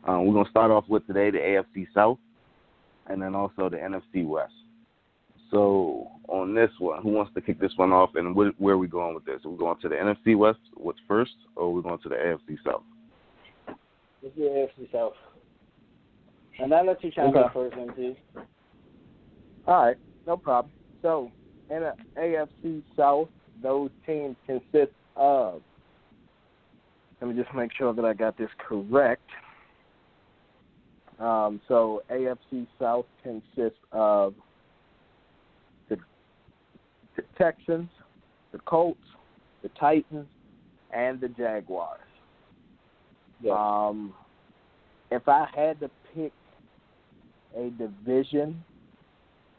We're going to start off with today the AFC South and then also the NFC West. So on this one, who wants to kick this one off, and where are we going with this? Are we going to the NFC West what's first, or are we going to the AFC South? Let's do AFC South. And I'll let you chime in first, MT. All right, no problem. So in the AFC South, those teams consist of, let me just make sure that I got this correct. So AFC South consists of the Texans, the Colts, the Titans, and the Jaguars. Yeah. If I had to pick a division,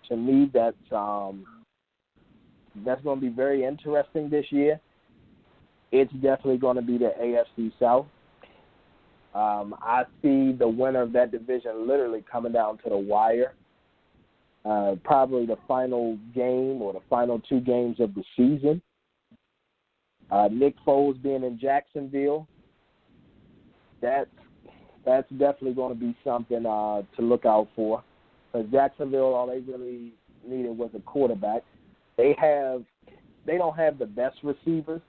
to me that's going to be very interesting this year. It's definitely going to be the AFC South. I see the winner of that division literally coming down to the wire. Probably the final game or the final 2 games of the season. Nick Foles being in Jacksonville, that's definitely going to be something to look out for. Because Jacksonville, all they really needed was a quarterback. They don't have the best receivers,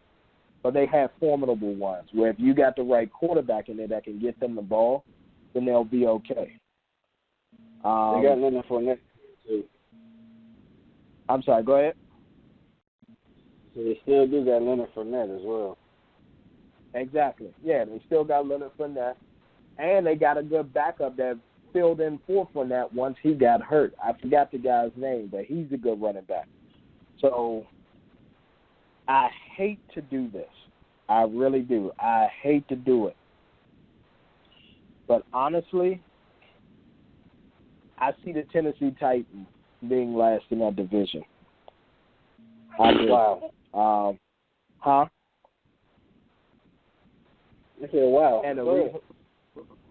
but they have formidable ones, where if you got the right quarterback in there that can get them the ball, then they'll be okay. They got Leonard Fournette, too. I'm sorry, go ahead. So they still do got Leonard Fournette as well. Exactly. Yeah, they still got Leonard Fournette. And they got a good backup that filled in for Fournette once he got hurt. I forgot the guy's name, but he's a good running back. So I hate to do this. I really do. I hate to do it. But honestly, I see the Tennessee Titans being last in that division. I do. Wow. Huh? I said, wow. And the reason,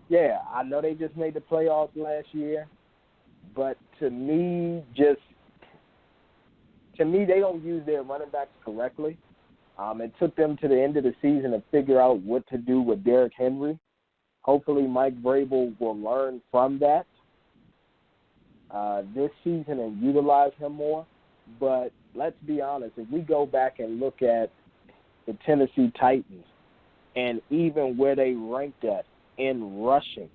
yeah, I know they just made the playoffs last year, but to me, they don't use their running backs correctly. It took them to the end of the season to figure out what to do with Derrick Henry. Hopefully Mike Vrabel will learn from that this season and utilize him more. But let's be honest, if we go back and look at the Tennessee Titans and even where they ranked at in rushing,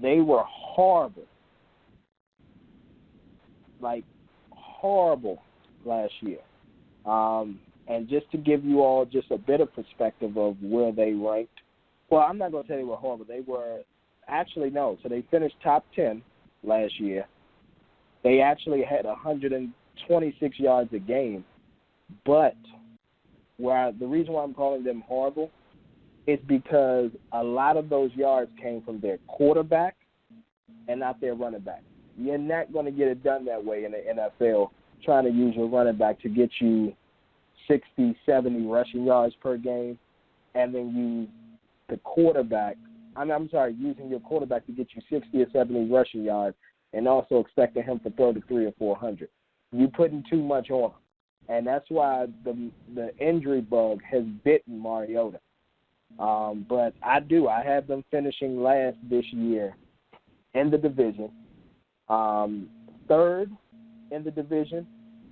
they were horrible. Like, horrible last year. And just to give you all just a bit of perspective of where they ranked, well, I'm not going to say they were horrible. They were actually, no. So they finished top 10 last year. They actually had 126 yards a game. But the reason why I'm calling them horrible is because a lot of those yards came from their quarterback and not their running back. You're not going to get it done that way in the NFL, trying to use your running back to get you 60, 70 rushing yards per game, and then use the quarterback. Using your quarterback to get you 60 or 70 rushing yards and also expecting him to throw to 300 or 400. You're putting too much on him. And that's why the injury bug has bitten Mariota. But I have them finishing last this year in the division. Third in the division,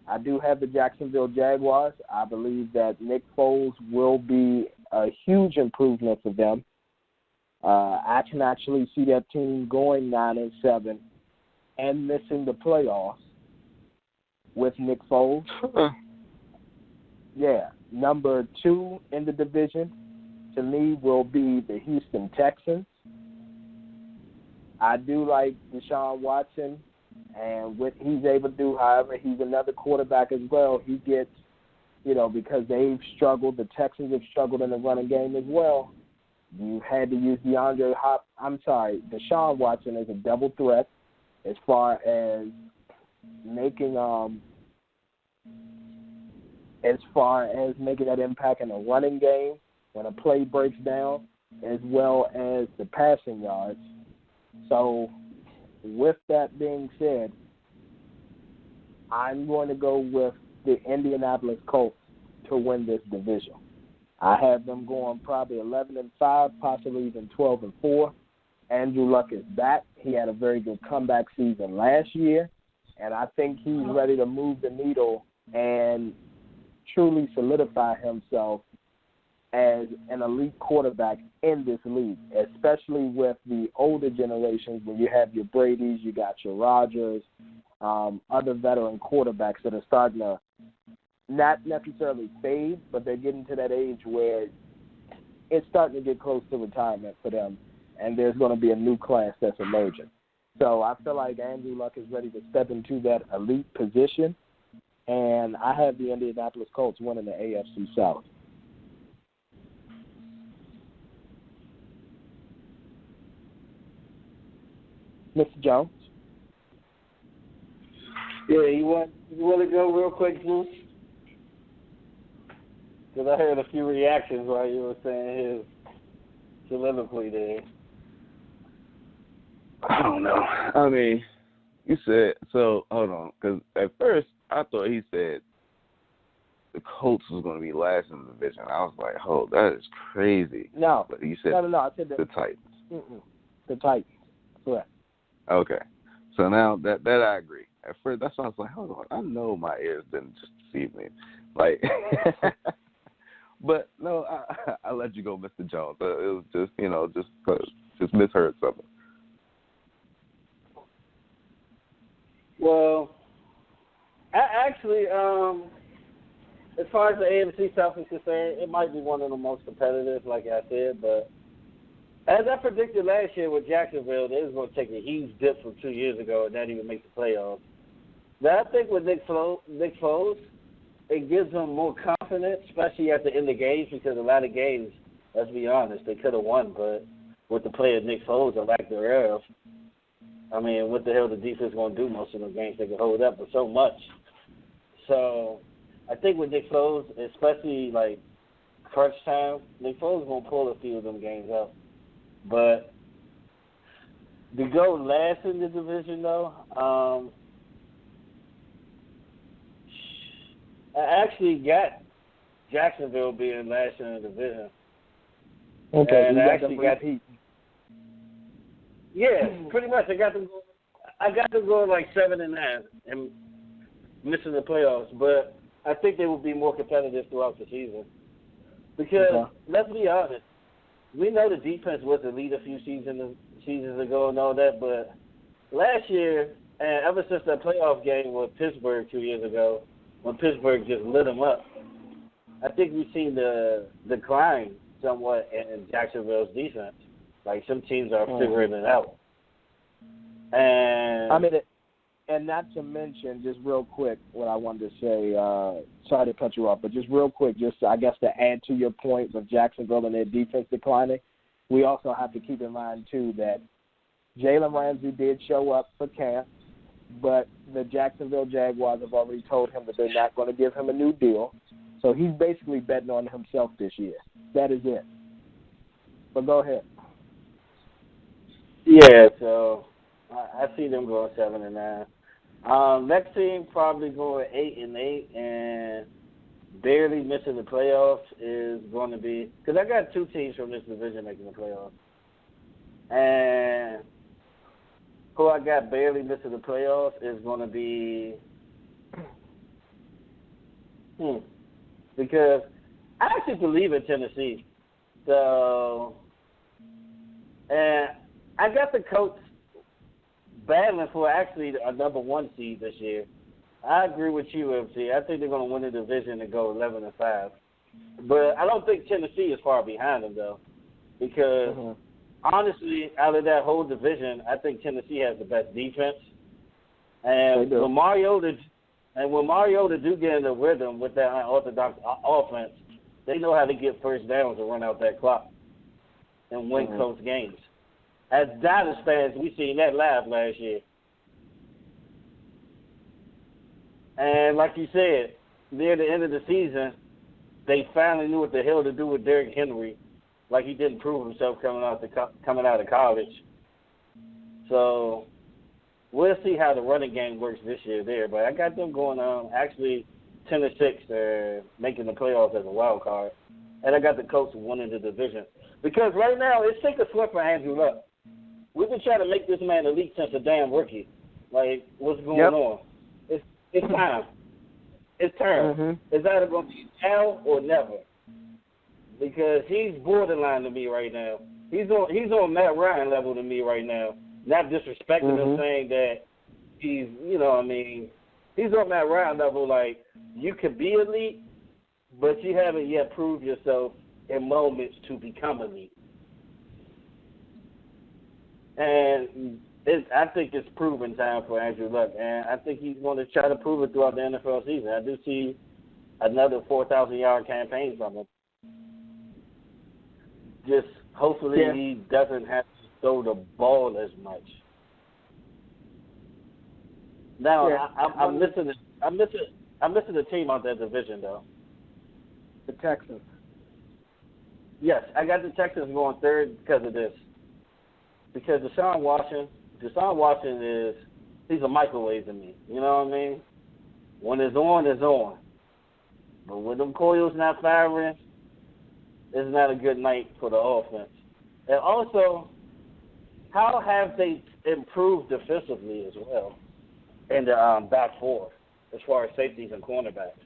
I do have the Jacksonville Jaguars. I believe that Nick Foles will be a huge improvement for them. I can actually see that team going 9-7 and missing the playoffs with Nick Foles. Yeah. Number 2 in the division, to me, will be the Houston Texans. I do like Deshaun Watson and what he's able to do. However, he's another quarterback as well. He gets, because they've struggled, the Texans have struggled in the running game as well. You had to use Deshaun Watson as a double threat as far as making that impact in the running game when a play breaks down, as well as the passing yards. So with that being said, I'm going to go with the Indianapolis Colts to win this division. I have them going probably 11-5, possibly even 12-4. Andrew Luck is back. He had a very good comeback season last year, and I think he's ready to move the needle and truly solidify himself as an elite quarterback in this league, especially with the older generations when you have your Bradys, you got your Rodgers, other veteran quarterbacks that are starting to not necessarily fade, but they're getting to that age where it's starting to get close to retirement for them, and there's going to be a new class that's emerging. So I feel like Andrew Luck is ready to step into that elite position, and I have the Indianapolis Colts winning the AFC South. Mr. Jones? Yeah, you want to go real quick, Bruce? Because I heard a few reactions while you were saying his soliloquy there. I don't know. I mean, you said, so hold on, because at first I thought he said the Colts was going to be last in the division. I was like, oh, that is crazy. No. But he said no. I said the Titans. The Titans. Correct. Okay. So now that I agree. At first, that's why I was like, hold on. I know my ears didn't just deceive me. Like, but no, I let you go, Mr. Jones. It was just, just misheard something. Well, actually, as far as the AFC South is concerned, it might be one of the most competitive, like I said, but as I predicted last year with Jacksonville, they was going to take a huge dip from 2 years ago and not even make the playoffs. But I think with Nick Foles, it gives them more confidence, especially at the end of games, because a lot of games, let's be honest, they could have won, but with the play of Nick Foles, or lack thereof, I mean, what the hell the defense going to do most of those games? They can hold up for so much. So I think with Nick Foles, especially like crunch time, Nick Foles is going to pull a few of them games out. But to go last in the division, though, I actually got Jacksonville being last in the division. Okay, and you I got actually them got repeat. Yeah, pretty much. I got them going like 7-9 and missing the playoffs. But I think they will be more competitive throughout the season. Because let's be honest, we know the defense was elite a few seasons ago and all that. But last year, and ever since that playoff game with Pittsburgh 2 years ago, when Pittsburgh just lit them up, I think we've seen the decline somewhat in Jacksonville's defense. Like, some teams are figuring it out. And I mean, and not to mention, just real quick, what I wanted to say, sorry to cut you off, but just real quick, just I guess to add to your point with Jacksonville and their defense declining, we also have to keep in mind, too, that Jalen Ramsey did show up for camp, but the Jacksonville Jaguars have already told him that they're not going to give him a new deal. So he's basically betting on himself this year. That is it. But go ahead. Yeah, so I see them going 7-9. Next team probably going 8-8 and barely missing the playoffs is going to be, because I got two teams from this division making the playoffs, and who I got barely missing the playoffs is going to be because I actually believe in Tennessee. So, and I got the Colts battling for actually a number 1 seed this year. I agree with you, MC. I think they're going to win the division and go 11-5. But I don't think Tennessee is far behind them, though, because honestly, out of that whole division, I think Tennessee has the best defense. And when Mariota do get in the rhythm with that unorthodox offense, they know how to get first downs and run out that clock and win close games. As Dallas fans, we seen that live last year. And like you said, near the end of the season, they finally knew what the hell to do with Derrick Henry, like he didn't prove himself coming out of college. So we'll see how the running game works this year there. But I got them going actually 10-6. They're making the playoffs as a wild card. and I got the Colts winning the division. Because right now, it's sink or swim for Andrew Luck. We've been trying to make this man elite since a damn rookie. Like, what's going on? It's time. It's time. Mm-hmm. It's either going to be now or never. Because he's borderline to me right now. He's on Matt Ryan level to me right now. Not disrespecting him, saying that he's, he's on Matt Ryan level. Like, you could be elite, but you haven't yet proved yourself in moments to become elite. And I think it's proven time for Andrew Luck, and I think he's going to try to prove it throughout the NFL season. I do see another 4,000-yard campaign from him. Just hopefully he doesn't have to throw the ball as much. Now I'm missing the team out that division though. The Texans. Yes, I got the Texans going third because of this. Because Deshaun Watson he's a microwave to me. You know what I mean? When it's on, it's on. But when them coils not firing, it's not a good night for the offense. And also, how have they improved defensively as well in the back four as far as safeties and cornerbacks?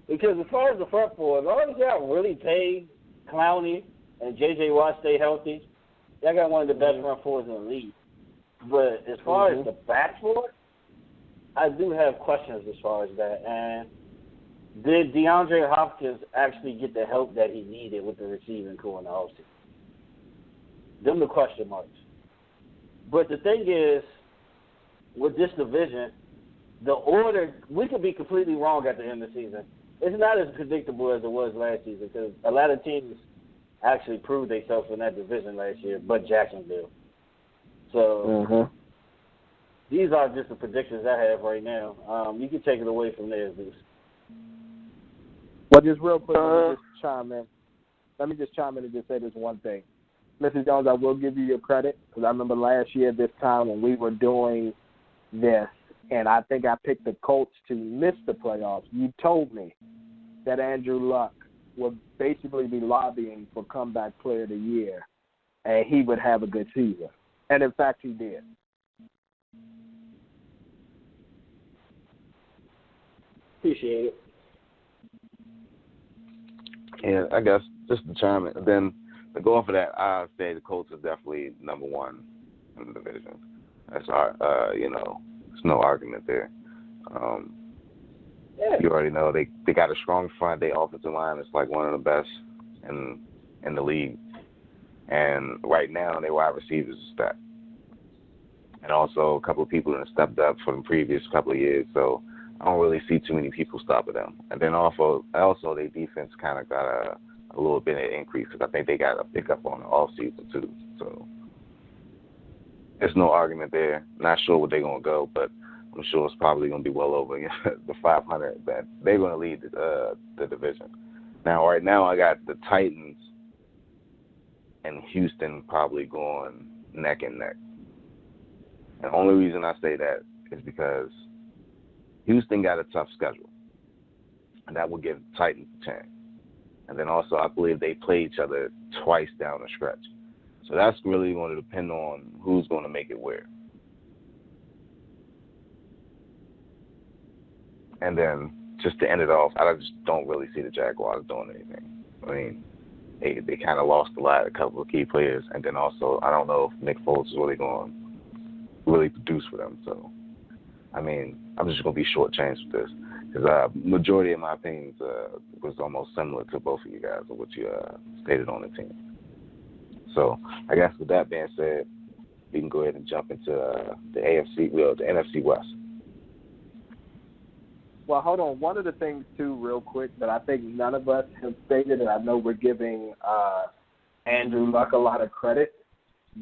Because as far as the front four, as long as y'all really pay Clowney and J.J. Watt stay healthy, y'all got one of the best front fours in the league. But as far as the back four, I do have questions as far as that. And did DeAndre Hopkins actually get the help that he needed with the receiving core in the offseason? Them the question marks. But the thing is, with this division, the order, we could be completely wrong at the end of the season. It's not as predictable as it was last season because a lot of teams actually proved themselves in that division last year, but Jacksonville. So these are just the predictions I have right now. You can take it away from there, Zeus. Well, just real quick, let me just chime in and just say this one thing. Mrs. Jones, I will give you your credit because I remember last year this time when we were doing this, and I think I picked the Colts to miss the playoffs. You told me that Andrew Luck would basically be lobbying for comeback player of the year, and he would have a good season. And, in fact, he did. Appreciate it. Yeah, I guess just to chime in. Then to go off of that, I say the Colts are definitely number one in the division. That's there's no argument there. You already know they got a strong front. Their offensive line is like one of the best in the league. And right now, their wide receivers are stacked. And also, a couple of people have stepped up from the previous couple of years, so I don't really see too many people stopping them. And then also their defense kind of got a little bit of increase because I think they got a pickup on the offseason too. So there's no argument there. Not sure where they're going to go, but I'm sure it's probably going to be well over the 500. But they're going to lead the division. Now, right now, I got the Titans and Houston probably going neck and neck. And the only reason I say that is because Houston got a tough schedule, and that will give the Titans a chance. And then also, I believe they play each other twice down the stretch. So that's really going to depend on who's going to make it where. And then, just to end it off, I just don't really see the Jaguars doing anything. I mean, they kind of lost a couple of key players. And then also, I don't know if Nick Foles is really going to really produce for them. So, I mean, I'm just going to be shortchanged with this. Because majority of my opinions was almost similar to both of you guys of what you stated on the team. So, I guess with that being said, we can go ahead and jump into the NFC West. Well, hold on. One of the things, too, real quick, that I think none of us have stated, and I know we're giving Andrew Luck a lot of credit,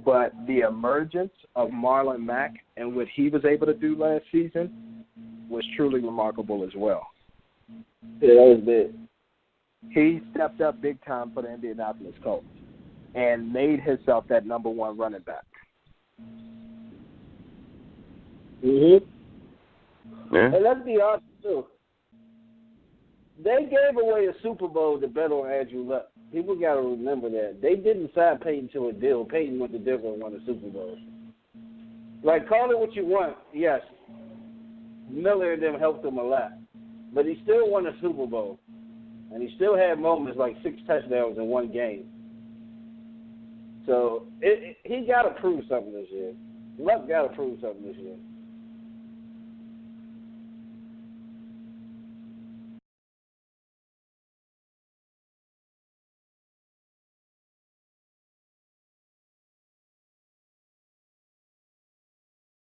but the emergence of Marlon Mack and what he was able to do last season was truly remarkable as well. Yeah, that was big. He stepped up big time for the Indianapolis Colts and made himself that number one running back. Mm-hmm. Yeah. And let's be honest, too. They gave away a Super Bowl to bet on Andrew Luck. People got to remember that. They didn't sign Peyton to a deal. Peyton went to Denver and won the Super Bowl. Like, call it what you want. Yes, Miller and them helped him a lot. But he still won a Super Bowl. And he still had moments like 6 touchdowns in one game. So he got to prove something this year. Luck got to prove something this year.